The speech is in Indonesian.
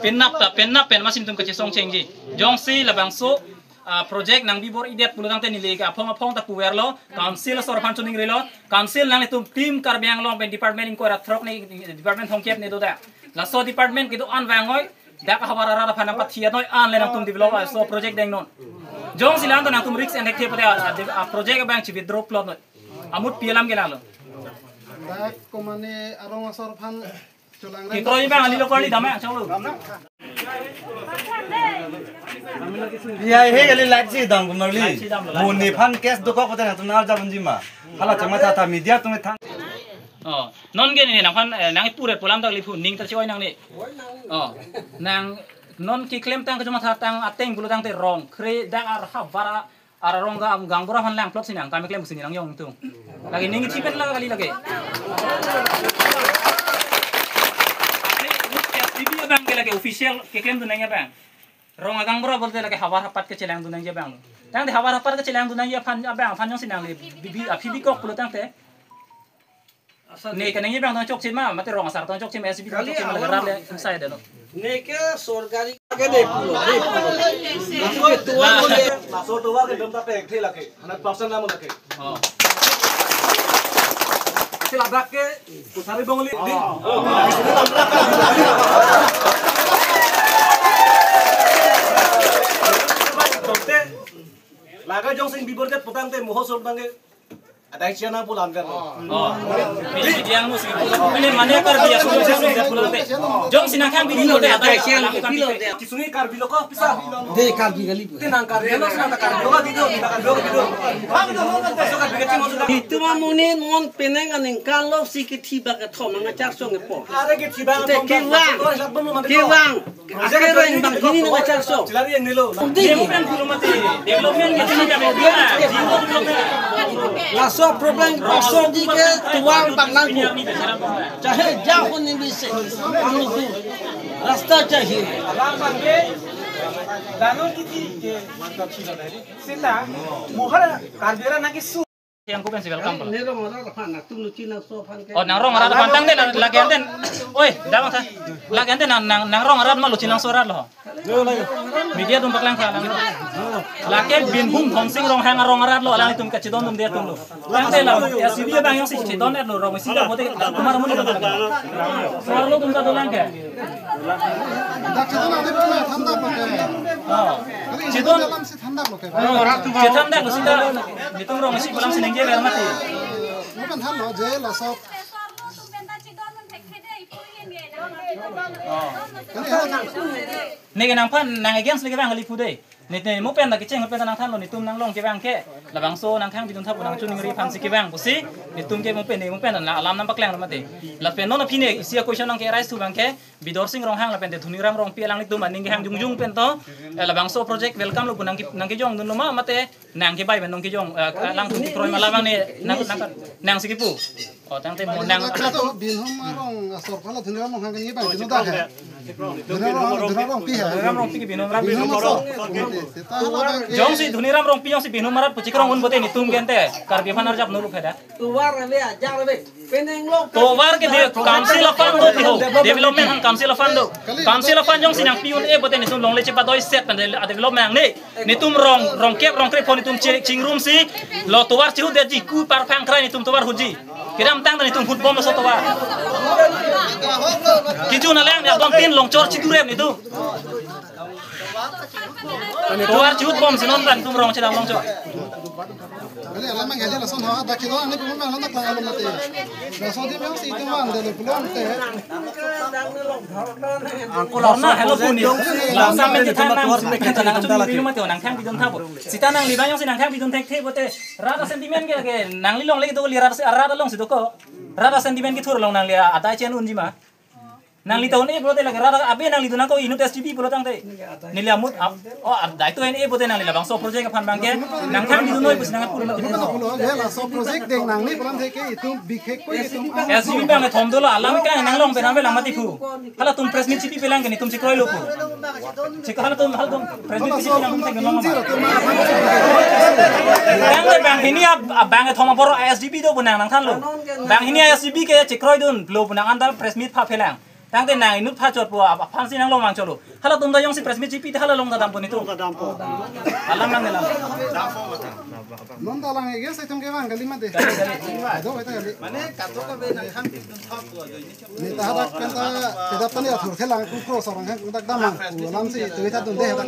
pen masin tum kecil song cengji jong si labang so project nang bibor idet puluh tang teni lega apong ta puwer lo council sor pan chuning relo council nang tum team karbiang long pen department ko ra throk ni department hongkep ni do da la so department kitu an wangoi dak hawara ra phana pathia noi an le nang tum develop so project deng non jong silang nang tum risk and active project bang chi withdraw plot noi amut pialam gelalo dak ko mane arong sor pan chulang ra kitoi bang ali lo kali dama chalo ya he gali light si dam kumarli muni fan case doko ko tena tunar jaban jima hala chama ta media tume thang non ge ni nang fan nang pure polam dak lifu ning ta choi nang ni nang non ki claim tang cuma tang ateng bulu tang te rong kre dak ar ha bara ar rong ga gang bora fan lang plot sinang kami claim sini nang yong tu lagi ning chipet la kali lagi video bang ke lagi official ke claim tu nang ya bang rong agang bora bolte lagi hawar hapat ke celang tu nang ya bang tang de hawar hapat ke celang tu nang ya fan abang fan yong sinang li bibi api kok bulu tang te ne kanang ya bang tang chok chima mate rong asar tang chok chima SB tang chok chima lagi rar le inside de no Neke sorgari ke de pulo laso tuwa bole laso tuwa ke dum ta pe the lake 100% namu lake sila brakke pusari bongli di dokte laga jong sing bibor ke potang te moho sor bange adai chiana pulan kan ini yang musik ini mana kar dia sudah pulang te jong sinang kang video te adai chiana kisuni kar bilo ko pisa de kar bi gali tenang kar bilo sana kar bilo video so kar bigati mo sudah itu mah munin mon peneng aning kalau si ketiba ke thom nga chak song po ada ke tiba te kiwang akhirnya yang bang ini nga chak song cilari yang nilo development belum mati development gitu ni kami dia laso problem pasor di ke tuang bang nang ko chahe jauh ni bise anu tu rasta chahe Dano kiti sila mohar karbira na ki su yang ku pensi welcome nero mara fan nak tu cina so fan ke oh nang rong arat pantang de lagi anten oi dah masa lagi anten nang rong arat malu cinang surat loh media tum paklang salang lagi bin hum thomsing rong hang rong arat lo alang tum kacidon tum dia tum lo lang de la ya sibia bang yang si cidon er lo rong si da bote kumar mun lo suar lo tum ka dolang ke dak chadon ade puna thanda pake cidon dalam si thanda loke cetam dak lo sinda nitum rong si balang sineng je mati bukan thalo je la sop nege nang pan nang against lagi bang hali pude ne mo pen da kiceng pen nang than lo ni tum nang long ke bang ke la bang so nang khang bidun thapu nang chuning ri phan si ke bang busi ni tum ke mo pen na alam nam baklang mate la pen no na phine isia question nang ke rise tu bang ke bidor sing rong hang la pen de thuni ram rong pi lang ni tum aning hang jung jung pen to la bang so project welcome lo nang ke jong dun no ma mate nang ke bai ben nong ke jong lang tu proi ma la bang ne nang si ki pu oh tang te mo nang to bin hum arong sor phala thunira mong hang ngi ba dinu da he Dhunirang pi hai ram rong pi ke binum ram binum moro jong si dhuniram rong pi jong si binum marat pucikrong un bote ni tum gente kar bi phanar jap nulu pheda tuwar ave ajar ave peneng lo to war ke de council of fund do ho development han council of fund do council of fund jong sinang piun e bote ni tum long le chepa doi set pen development ni tum rong kep rong kre phone ni tum ching room si lo to war chi hu de ji ku par phang krai ni tum to war huji kiram tang ni tum football lo so to war kiju na leng ya don tin long chor chi durem ni tu to war chi hut bom sinon ran tum rong chedam long chor Kali alam mang aja lason ha dak kido ani pun mang nak alam mate. Lason di mang si itu mang de pelong te. Angkola hello puni. La samme ti tanang nang binum mate nang khang bidon thabo. Sita nang li bayong sinang khang bidon tek the bote. Rada sentiment ke nang li long le to li rada long si to ko. Rada sentiment ki thur long nang li atai chen unji ma. Nang li tahun bote lagi rada abe nang li tu nang ko inu SGP bote tang te. Nili amut oh dai to en bote nang li labang so project ka phan bang ke nang khang bidon noi pus nang pur ma. Pulo je la so project deng nang ni pulang te ke itu bikhe ko itu. SGP bang thom dolo alam ka nang long pe nang be lamati fu. Hala tum press meet chipi pelang ke ni tum chikroi lo pu. Chikhala tum hal tum press meet chipi nang tum te nang ma. Bang ini bang thom boro SGP do punang nang than lo. Bang ini SGP ke chikroi dun lo punang anda press meet pha pelang. tang te nang inut pha chot po phan si nang long mang cholo hala tum da yong si press mi GP te hala long da dam pon itu alam nang nelam non da lang ge sai tum ge wang gali ma de do eta gali mane kato ka be nang khang tum thap ko yo ni ta da kan ta te da pan ya thur khelang ku cross orang kan dak da mang lam si tu ta dun de ta